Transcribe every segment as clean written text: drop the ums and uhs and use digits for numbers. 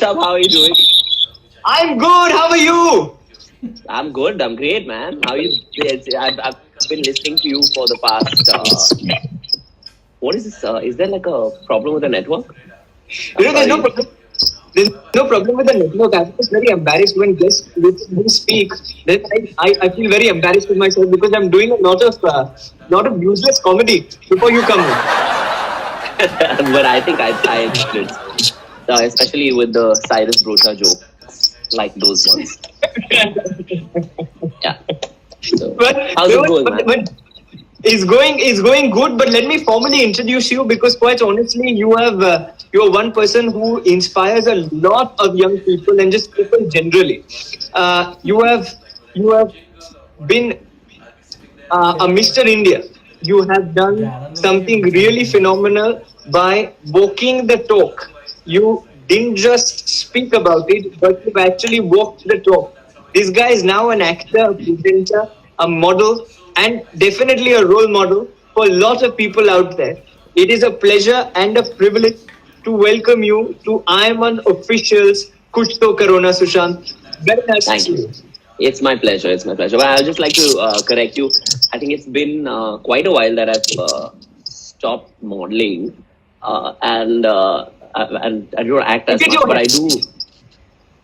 Rishabh, how are you doing? I'm good. How are you? I'm good. I'm great, man. How you? I've been listening to you for the past. What is this? Is there like a problem with the network? I'm There's no sorry. problem. There's no problem with the network. I'm just very embarrassed when guests who speak. Then I feel very embarrassed with myself because I'm doing a lot of useless comedy before you come in. But I think I did, especially with the Cyrus Brocha jokes, like those ones. Yeah. So, But, how's it going, man? but it's going good. But let me formally introduce you because quite honestly, you are one person who inspires a lot of young people and just people generally. You have been a Mr. India. You have done something really phenomenal by walking the talk. You didn't just speak about it, but you've actually walked the talk. This guy is now an actor, a presenter, a model, and definitely a role model for a lot of people out there. It is a pleasure and a privilege to welcome you to IIMUN officials Kuch Toh Karona, Sushant. Very nice to Thank see you. you. It's my pleasure. It's my pleasure. But I would just like to correct you. I think it's been quite a while that I've stopped modeling, and I don't act as Look at much, your but I hair. do.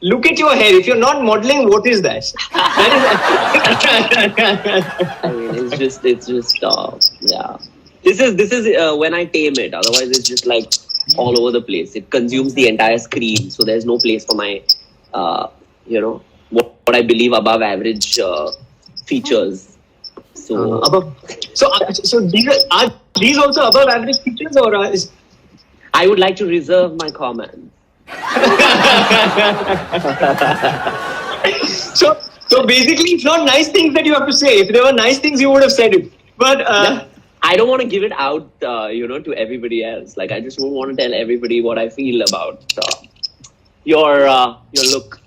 Look at your hair. If you're not modeling, what is that? I mean, yeah. This is when I tame it. Otherwise, it's just like all over the place. It consumes the entire screen, so there's no place for my, what I believe above average features. So above. So are these also above average features, or is I would like to reserve my comments. so basically it's not nice things that you have to say. If there were nice things, you would have said it. But I don't want to give it out, to everybody else. Like I just don't want to tell everybody what I feel about your look.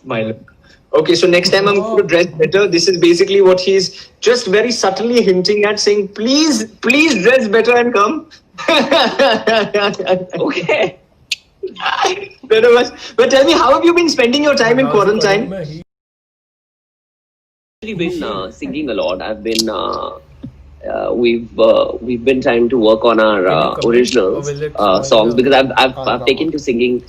my look. Okay, so next time I'm going to dress better. This is basically what he's just very subtly hinting at, saying, please dress better and come. Okay. Very much. But tell me, how have you been spending your time in quarantine? I've been singing a lot. I've been we've been trying to work on our originals songs because I've taken to singing.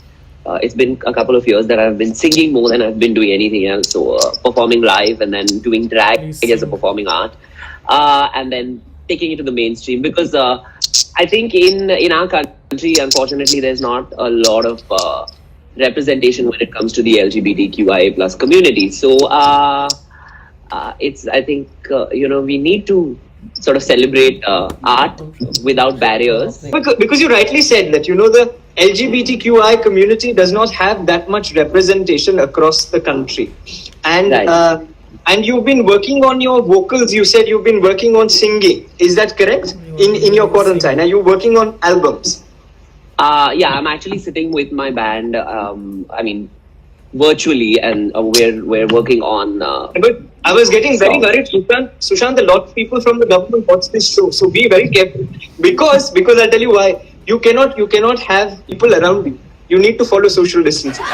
It's been a couple of years that I've been singing more than I've been doing anything else. So performing live and then doing drag as a performing art, and then taking it to the mainstream because I think in our country, unfortunately, there's not a lot of representation when it comes to the LGBTQIA plus community. So it's I think we need to sort of celebrate art without barriers. Because you rightly said that the LGBTQI community does not have that much representation across the country, and Right. And you've been working on your vocals. You said you've been working on singing. Is that correct? In your quarantine, are you working on albums? Yeah, I'm actually sitting with my band. I mean, virtually, and we're working on. But I was getting very worried, Sushant. A lot of people from the government watch this show, so be very careful because I'll tell you why. You cannot have people around you. You need to follow social distancing.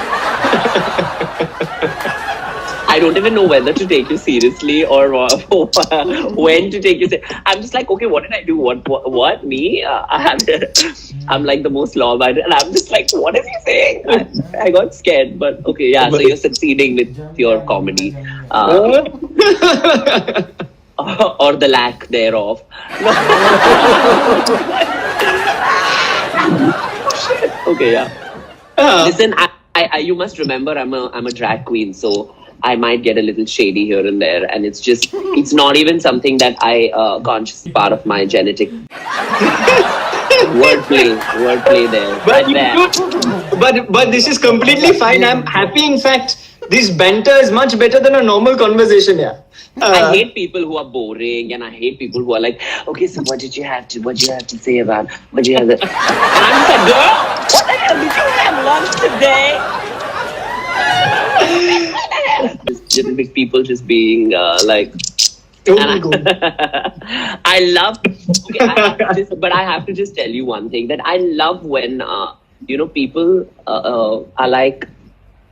I don't even know whether to take you seriously or when to take you seriously. I'm just like, okay, what did I do? What me? I'm like the most law-abiding, and I'm just like, what is he saying? I got scared, but okay, yeah. So you're succeeding with your comedy, or the lack thereof. Okay, yeah. Listen, I you must remember I'm a drag queen, so I might get a little shady here and there, and it's not even something that I consciously part of my genetic wordplay there. But this is completely fine. I'm happy. In fact, this banter is much better than a normal conversation. Yeah. I hate people who are boring, and I hate people who are like, okay, so what did you have to say about what you have? And I'm just like, girl, what the hell did you have lunch today? Just little bit people just being like. I love, okay, but I have to just tell you one thing that I love when people are like,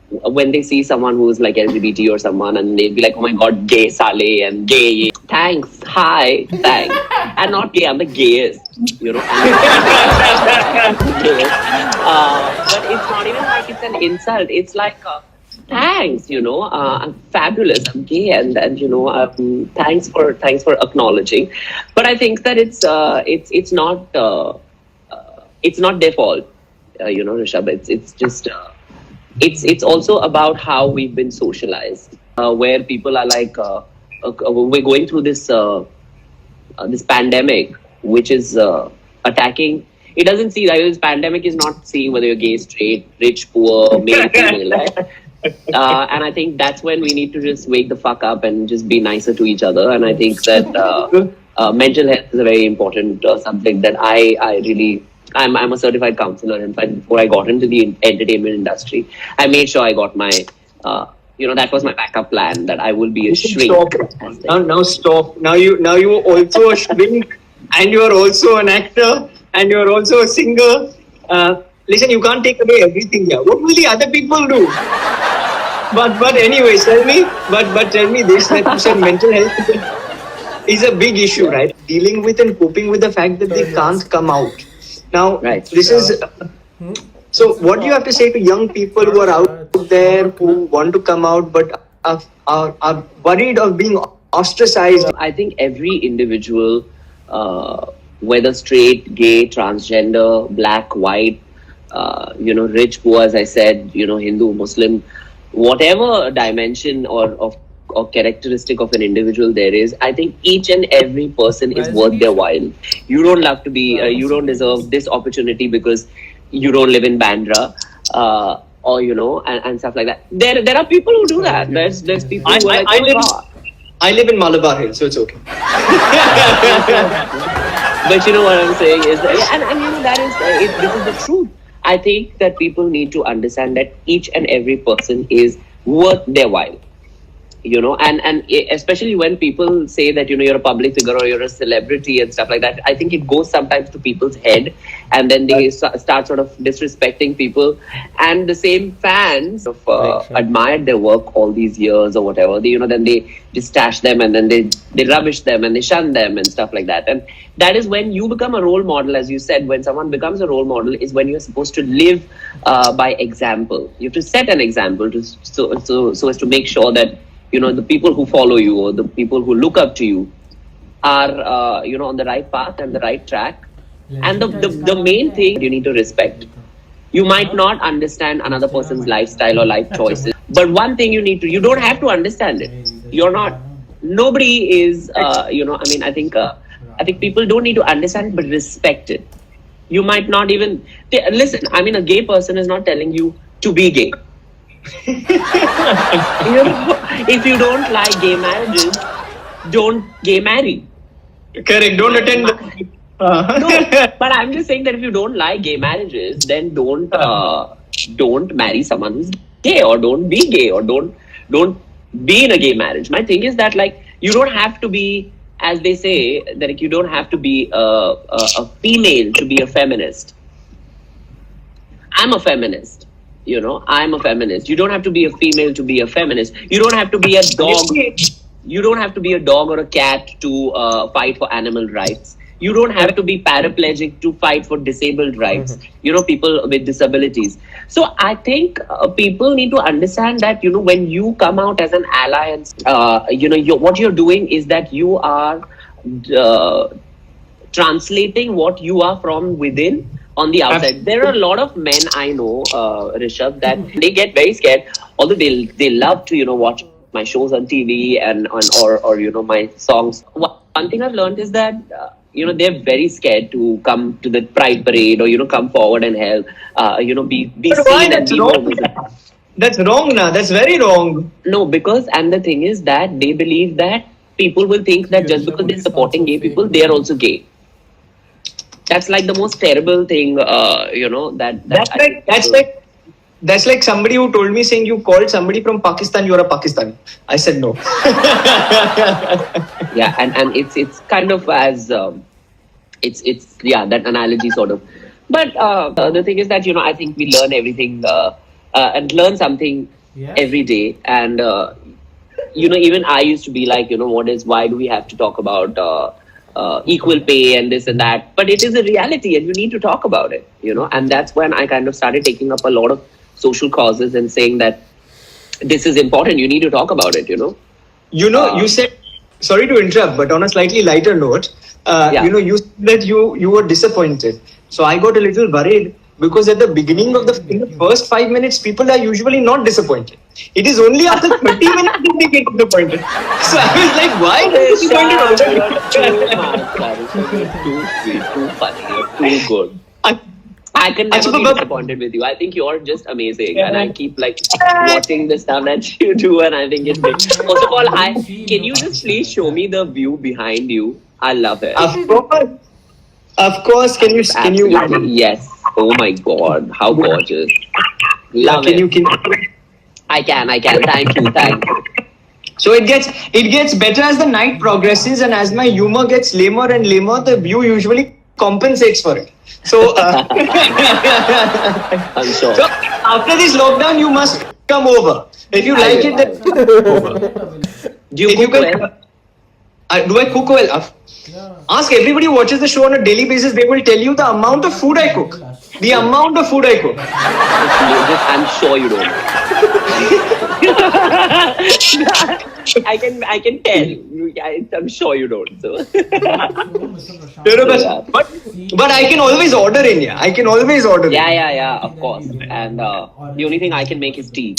when they see someone who's like LGBT or someone, and they'd be like, oh my god, gay sale and gay. Thanks, hi, thanks. I'm not gay, I'm the gayest, I'm the gayest. But it's not even like it's an insult. It's like, thanks, I'm fabulous, I'm gay, and thanks for acknowledging. But I think that it's not their fault, Rishabh. It's just. It's also about how we've been socialized, where people are like, we're going through this pandemic, which is attacking. It doesn't see that this pandemic is not seeing whether you're gay, straight, rich, poor, male, female, right? And I think that's when we need to just wake the fuck up and just be nicer to each other. And I think that mental health is a very important subject that I really. I'm a certified counselor. In fact, before I got into the entertainment industry, I made sure I got my, that was my backup plan, that I will be a shrink. Stop. Now stop. Now you also a shrink, and you are also an actor, and you are also a singer. Listen, you can't take away everything here. What will the other people do? But anyways, tell me this, that you said mental health is a big issue, right? Dealing with and coping with the fact that they can't come out. Now, this is... So what do you have to say to young people who are out there, who want to come out but are worried of being ostracized? I think every individual, whether straight, gay, transgender, black, white, rich, poor, as I said, Hindu, Muslim, whatever dimension or characteristic of an individual there is, I think each and every person is worth their while. You don't have to be, you don't deserve this opportunity because you don't live in Bandra, or and stuff like that. There are people who do that. There's people who are like, I live in Malabar Hill, so it's okay. But you know what I'm saying is, that is this is the truth. I think that people need to understand that each and every person is worth their while. And especially when people say that, you're a public figure or you're a celebrity and stuff like that, I think it goes sometimes to people's head, and then they start sort of disrespecting people. And the same fans admired their work all these years or whatever. Then they just stash them, and then they rubbish them and they shun them and stuff like that. And that is when you become a role model, as you said. When someone becomes a role model is when you're supposed to live by example. You have to set an example so as to make sure that the people who follow you or the people who look up to you are, on the right path and the right track. And the main thing, you need to respect. You might not understand another person's lifestyle or life choices, but one thing you don't have to understand it. Nobody is, I think people don't need to understand, but respect it. You might not even, listen, a gay person is not telling you to be gay. If you don't like gay marriages, don't gay marry. Correct. Don't attend. No, but I'm just saying that if you don't like gay marriages, then don't marry someone who's gay, or don't be gay, or don't be in a gay marriage. My thing is that, like, you don't have to be, as they say, that you don't have to be a female to be a feminist. I'm a feminist. I'm a feminist. You don't have to be a female to be a feminist. You don't have to be a dog. You don't have to be a dog or a cat to fight for animal rights. You don't have to be paraplegic to fight for disabled rights. People with disabilities. So I think people need to understand that, when you come out as an ally, and what you're doing is that you are translating what you are from within on the outside. There are a lot of men I know, Rishabh, that they get very scared, although they love to watch my shows on TV or my songs. One thing I've learned is that they're very scared to come to the Pride Parade or come forward and help. Be but seen and be more visible. That's wrong now. That's very wrong. No, because and the thing is that they believe that people will think that just because they're supporting gay people, they are also gay. That's like the most terrible thing, That's like somebody who told me saying you called somebody from Pakistan, you're a Pakistani. I said no. Yeah, and it's kind of as that analogy sort of But the thing is that, I think we learn everything and learn something every day. And, even I used to be like, why do we have to talk about equal pay and this and that? But it is a reality and you need to talk about it, and that's when I kind of started taking up a lot of social causes and saying that this is important. You need to talk about it, You said, sorry to interrupt, but on a slightly lighter note, you said that you were disappointed. So I got a little worried because at the beginning of in the first 5 minutes, people are usually not disappointed. It is only after 30 minutes that they get disappointed. So I was like, why are you disappointed already? Too much, you're too sweet, too funny, you're too good. I can never be disappointed with you. I think you're just amazing, and I keep watching the stuff that you do, and I think it's great. First of all, can you just please show me the view behind you? I love it. Of course. Can you? Yes. Oh my God, how gorgeous! Love it. I can. Thank you. So it gets better as the night progresses, and as my humor gets lamer and lamer, the view usually compensates for it. So, I'm sure. So after this lockdown, you must come over. If you like it, then over. Do you cook well? Do I cook well? Ask everybody who watches the show on a daily basis. They will tell you the amount of food I cook. The amount of food I cook. I'm sure you don't. I can tell. I'm sure you don't. So. But I can always order in here. Yeah. Of course. And the only thing I can make is tea.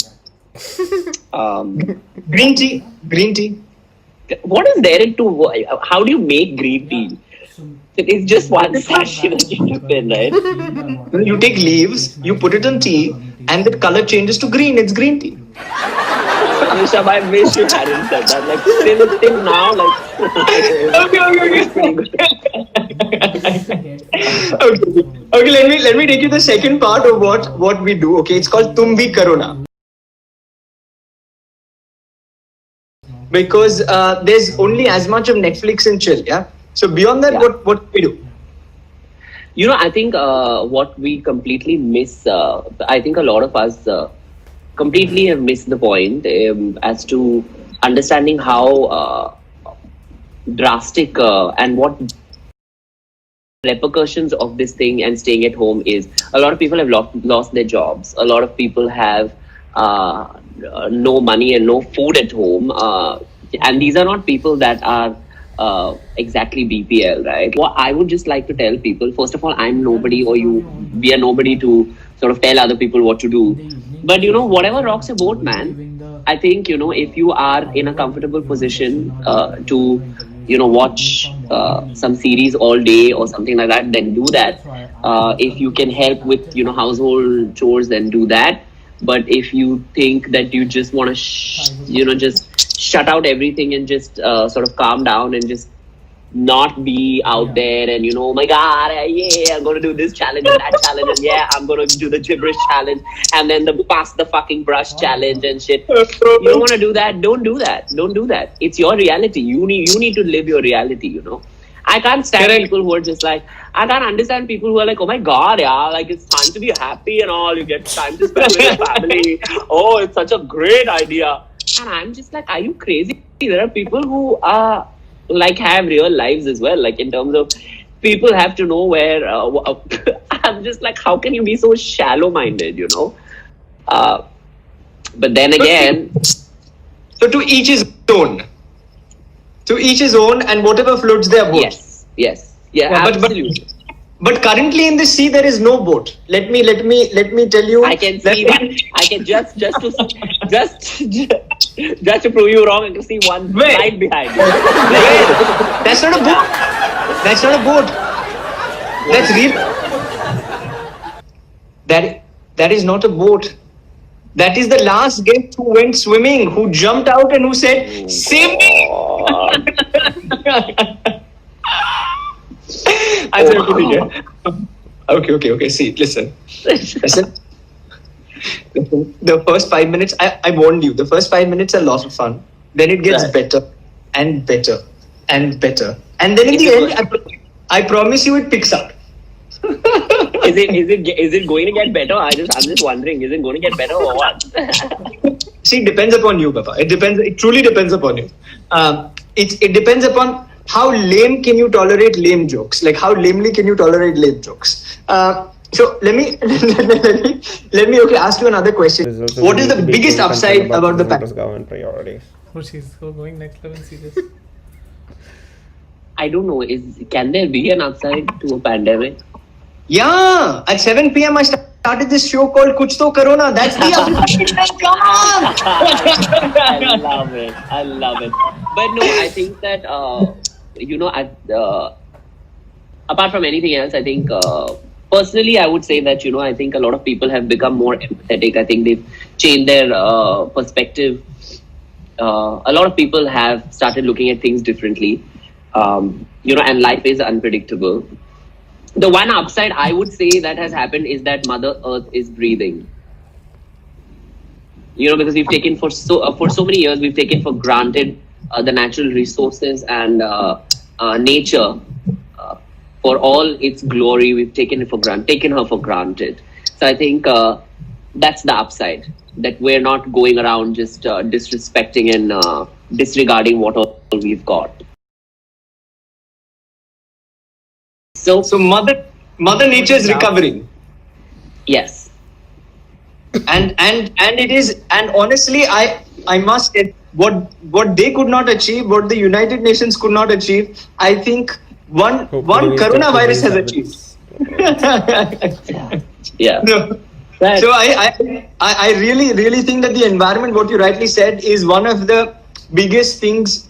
Green tea. What is there into? How do you make green tea? It's just one sachet that you dip in, right? You take leaves, you put it in tea, and the color changes to green. It's green tea. Rishabh, I wish you hadn't said that. Till now, Okay. Let me take you the second part of what we do. Okay, it's called Kuch Toh Karona. Because there's only as much of Netflix and chill, yeah. So beyond that, what do we do? I think what we completely miss. I think a lot of us completely have missed the point as to understanding how drastic and what repercussions of this thing and staying at home is. A lot of people have lost their jobs. A lot of people have no money and no food at home, and these are not people that are exactly BPL, right? What I would just like to tell people, first of all, I'm nobody, or we are nobody to sort of tell other people what to do. But whatever rocks your boat, man. I think if you are in a comfortable position to watch some series all day or something like that, then do that. If you can help with household chores, then do that. But if you think that you just want to just shut out everything and just sort of calm down and just not be out there and oh my God, yeah, I'm gonna do this challenge and that challenge, and yeah, I'm gonna do the gibberish challenge and then the pass the fucking brush challenge and shit. You don't want to do that? Don't do that. It's your reality. You need to live your reality. I can't stand people who are just like, I can't understand people who are like, oh my God, yeah, like it's time to be happy and all. You get time to spend with your family. Oh, it's such a great idea. And I'm just like, are you crazy? There are people who are have real lives as well. Like in terms of people have to know where. I'm just like, how can you be so shallow-minded? But then again, so to each his own. To each his own, and whatever floats their boat. Yes. Yeah, absolutely. But currently in the sea there is no boat. Let me tell you. I can see one. I can just to prove you wrong. I can see one right behind you. That's not a boat. That's real. That is not a boat. That is the last guest who went swimming, who jumped out and who said, "Save me." Okay. See, listen. The first 5 minutes, I warned you. The first 5 minutes are lots of fun. Then it gets better and better and better. And then in the end, I promise you, it picks up. is it going to get better? I'm just wondering, is it going to get better or what? See, it depends upon you, Papa. It depends. It truly depends upon you. It depends upon how lame can you tolerate lame jokes. Like how lamely can you tolerate lame jokes. So let me ask you another question. What is the biggest upside about the pandemic? Government priorities. Oh, she's going next level serious. I don't know. Can there be an upside to a pandemic? Yeah, at 7 p.m. I started this show called Kuch Toh Karona. That's the upside. Come on! I love it. But no, I think that apart from anything else, I think personally, I would say that I think a lot of people have become more empathetic. I think they've changed their perspective. A lot of people have started looking at things differently. And life is unpredictable. The one upside I would say that has happened is that Mother Earth is breathing. Because we've taken for so many years, we've taken for granted the natural resources and nature for all its glory. We've taken her for granted. So I think that's the upside, that we're not going around just disrespecting and disregarding what all we've got. So Mother Nature is recovering. Yes. And it is, and honestly, I must say, what they could not achieve, what the United Nations could not achieve, I think one coronavirus has achieved. Yeah. No. So I really think that the environment, what you rightly said, is one of the biggest things,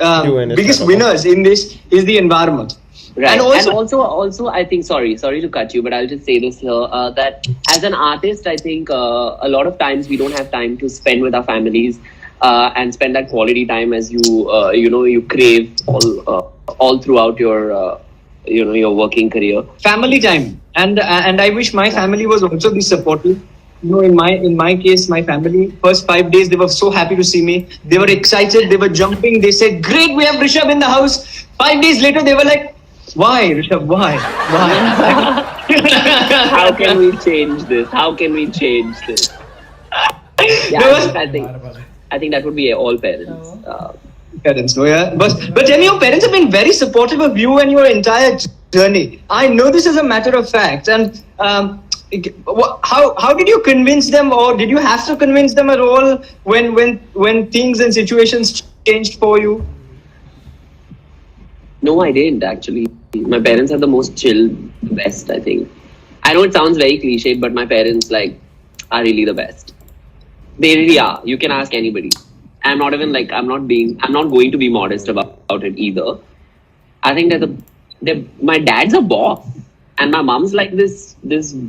biggest winners in this is the environment. Right. And also, I think, sorry to cut you, but I'll just say this here, that as an artist, I think a lot of times we don't have time to spend with our families and spend that quality time as you crave all throughout your your working career. Family time, and I wish my family was also this supportive. In my case, my family, first 5 days, they were so happy to see me. They were excited. They were jumping. They said, "Great, we have Rishabh in the house." 5 days later, they were like, "Why, Rishabh? Why?" How can we change this? Yeah, I think that would be all parents. Parents, no, yeah. But then your parents have been very supportive of you and your entire journey. I know this is a matter of fact. And how did you convince them, or did you have to convince them at all when things and situations changed for you? No, I didn't actually. My parents are the most chill, the best, I think. I know it sounds very cliched, but my parents are really the best. They really are. You can ask anybody. I'm not going to be modest about it either. I think that my dad's a boss, and my mom's like this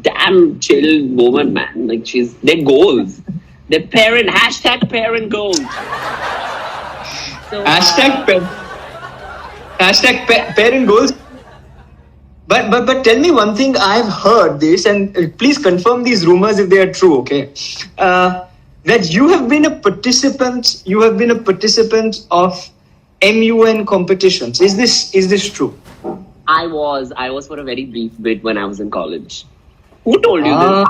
damn chill woman, man. Like they're goals. They're hashtag parent goals. So, Hashtag parent goals. But tell me one thing. I've heard this, and please confirm these rumors if they are true. Okay, that you have been a participant. You have been a participant of MUN competitions. Is this true? I was for a very brief bit when I was in college. Who told you this?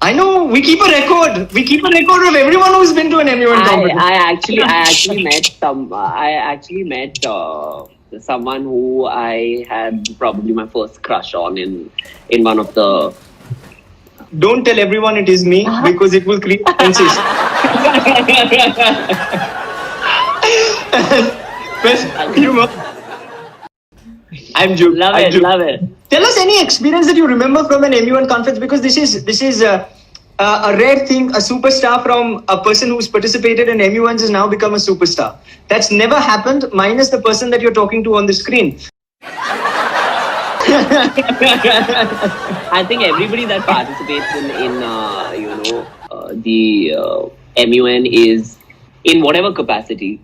I know. We keep a record. We keep a record of everyone who's been to an MUN competition. I actually met someone who I had probably my first crush on in one of the. Don't tell everyone it is me because it will create tensions. I'm joking. Love it. Tell us any experience that you remember from an MUN conference, because this is a rare thing. A superstar from a person who's participated in MUNs has now become a superstar. That's never happened, minus the person that you're talking to on the screen. I think everybody that participates in the MUN is in whatever capacity.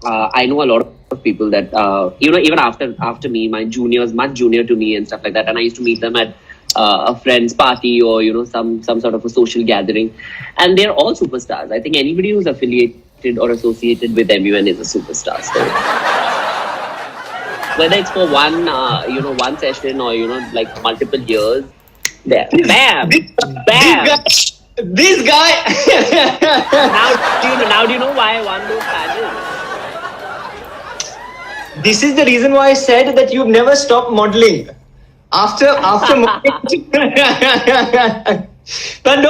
I know a lot of people that even after me, my juniors, much junior to me and stuff like that, and I used to meet them at a friend's party or some sort of a social gathering, and they're all superstars. I think anybody who's affiliated or associated with MUN is a superstar. So whether it's for one, one session or like multiple years. There, bam, bam. This guy. Now do you know why I won those pageants? This is the reason why I said that you've never stopped modeling. After modeling. But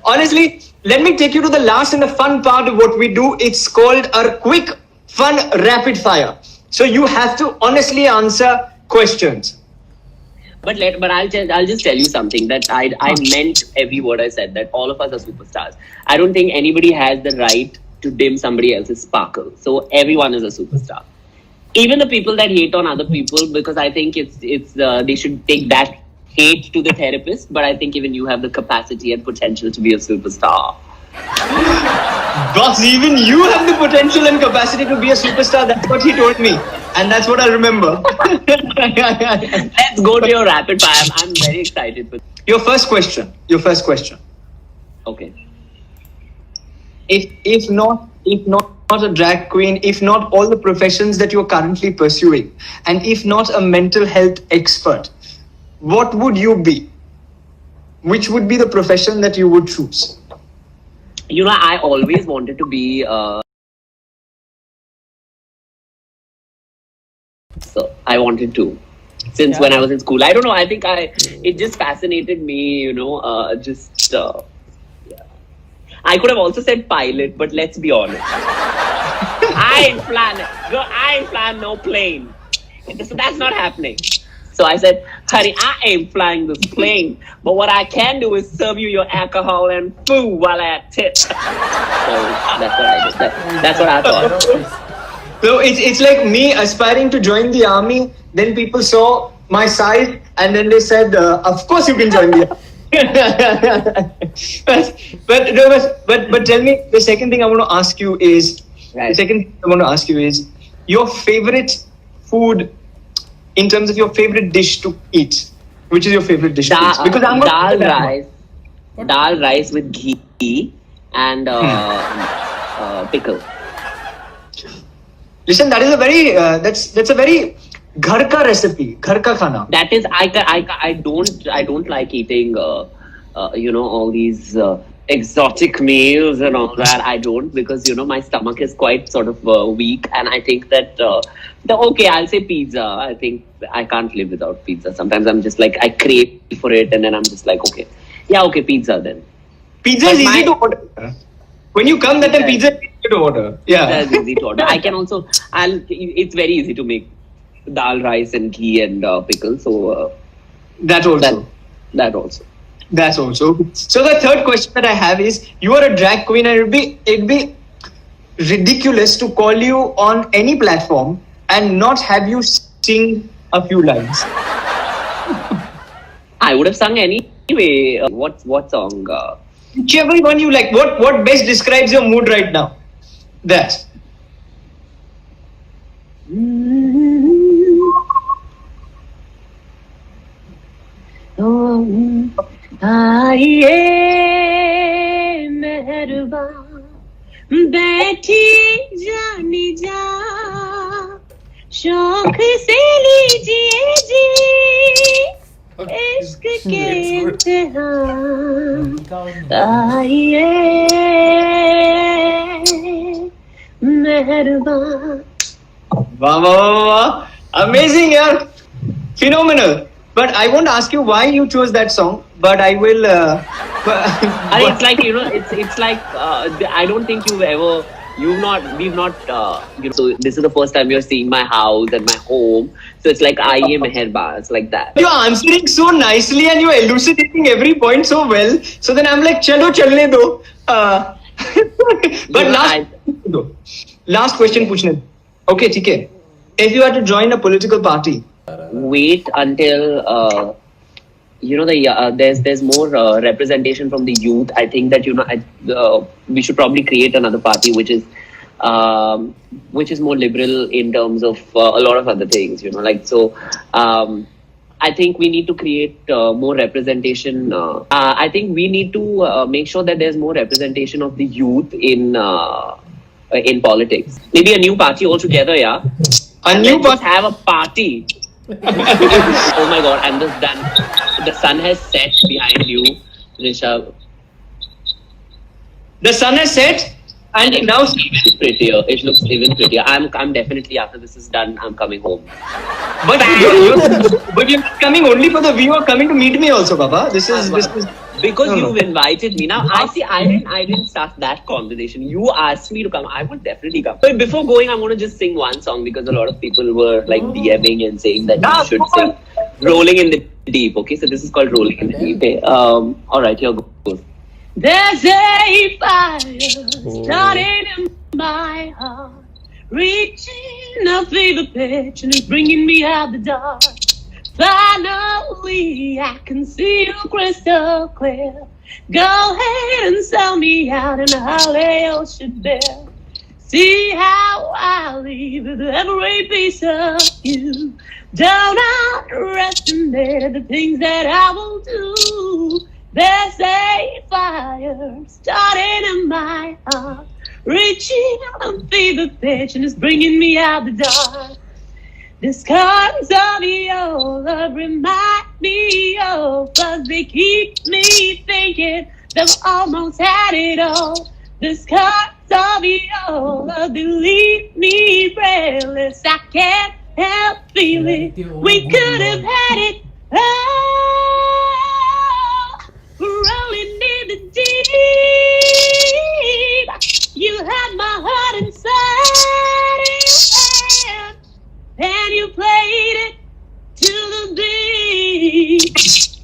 honestly, let me take you to the last and the fun part of what we do. It's called our quick, fun, rapid fire. So you have to honestly answer questions. But I'll just tell you something that I meant every word I said, that all of us are superstars. I don't think anybody has the right to dim somebody else's sparkle. So everyone is a superstar. Even the people that hate on other people, because I think it's they should take that hate to the therapist. But I think even you have the capacity and potential to be a superstar. Boss, even you have the potential and capacity to be a superstar. That's what he told me. And that's what I'll remember. Let's go to your rapid fire. I'm very excited. Your first question. Okay. If not a drag queen, if not all the professions that you're currently pursuing, and if not a mental health expert, what would you be? Which would be the profession that you would choose? I always wanted to be so I wanted to since when I was in school. I don't know, I think it just fascinated me, I could have also said pilot, but let's be honest. I ain't flying no plane. So that's not happening. So I said, honey, I ain't flying this plane, but what I can do is serve you your alcohol and food while I have tips. So that's what I did. That's what I thought. So it's like me aspiring to join the army. Then people saw my size and then they said, of course you can join the army. but tell me, the second thing I want to ask you is, your favorite food in terms of your favorite dish to eat. Which is your favorite dish to eat? Because I'm dal rice with ghee and pickle. Listen, that is a very that's a very ghar ka recipe, ghar ka khana. That is, I don't like eating all these exotic meals and all that. I don't, because my stomach is quite sort of weak, and I think that I'll say pizza. I think I can't live without pizza. Sometimes I'm just like, I crave for it, and then I'm just like, pizza then. Pizza is easy to order. When you come, that time pizza is easy to order. Yeah, that's easy to order. I can also, it's very easy to make dal rice and ghee and pickle. So that also. That's also. So the third question that I have is, you are a drag queen, and it'd be ridiculous to call you on any platform and not have you sing a few lines. I would have sung anyway. What song? Whichever one you like. What best describes your mood right now? That. आइए मेहरबान बैठी जानी जा शौक से लीजिए जी इश्क के इम्तिहान आइए मेहरबान. Wow. Amazing, yaar. Phenomenal. But I won't ask you why you chose that song, but I will. It's like, it's like I don't think we've not. So this is the first time you're seeing my house and my home. So it's like IIMUN Meherba. It's like that. You're answering so nicely and you're elucidating every point so well. So then I'm like, chalo chalne do. But last question, पूछने. Okay, ठीक है. If you had to join a political party. Wait until there's more representation from the youth. I think that we should probably create another party which is more liberal in terms of a lot of other things. I think we need to create more representation. I think we need to make sure that there's more representation of the youth in politics. Maybe a new party altogether, yeah. And new let's just have a party. Oh my god! And the sun has set behind you, Rishabh. The sun has set, and now It's even prettier. It looks even prettier. I'm definitely, after this is done, I'm coming home. but you're coming only for the view or coming to meet me also, Baba. This is Because No, you've no. invited me. Now I didn't start that conversation. You asked me to come. I would definitely come. But before going, I'm gonna just sing one song because a lot of people were like DMing and saying that you should sing Rolling in the Deep. Okay, so this is called Rolling in the Deep. Okay. Alright, here goes. There's a fire starting in my heart, reaching a fever pitch and it's bringing me out the dark. Finally, I can see you crystal clear. Go ahead and sell me out in a holly ocean bill. See how I leave with every piece of you. Don't underestimate the things that I will do. There's a fire starting in my heart, reaching a fever pitch and it's bringing me out the dark. The scars of your love remind me of us. They keep me thinking that we almost had it all. The scars of your love, they leave me breathless. I can't help feeling we could have had it all. Rolling in the deep, you had my heart inside your hand, and you played it to the beat.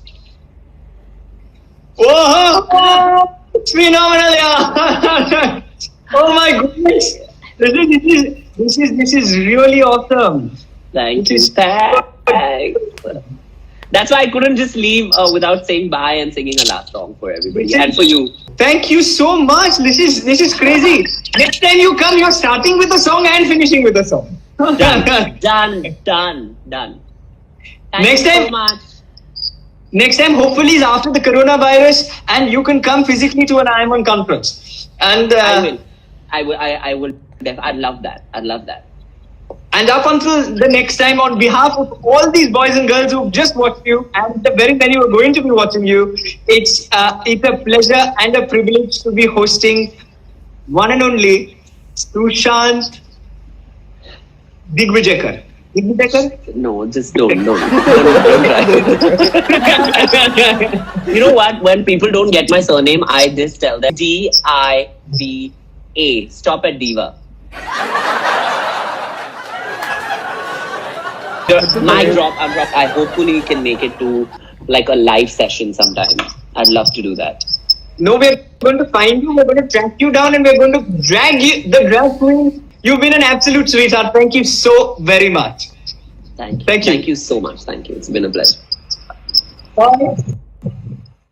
Whoa! It's phenomenal, yeah. Oh my goodness! This is really awesome. Thank you. Thanks. That's why I couldn't just leave without saying bye and singing a last song for everybody and for you. Thank you so much. This is crazy. Next time you come, you're starting with a song and finishing with a song. Done. Thank Next you time- so much. Next time, hopefully, is after the coronavirus, and you can come physically to an IIMUN conference. And I will. I'd love that. And up until the next time, on behalf of all these boys and girls who've just watched you, and the very many who are going to be watching you, it's a pleasure and a privilege to be hosting one and only Sushant Digvikar. No, just don't try. You know what? When people don't get my surname, I just tell them Diva. Stop at Diva. Mic drop. I hopefully can make it to like a live session sometime. I'd love to do that. No, we're going to find you, we're going to track you down, and we're going to drag you, the drag queen. You've been an absolute sweetheart. Thank you so very much. Thank you. Thank you. Thank you so much. Thank you. It's been a pleasure. Bye.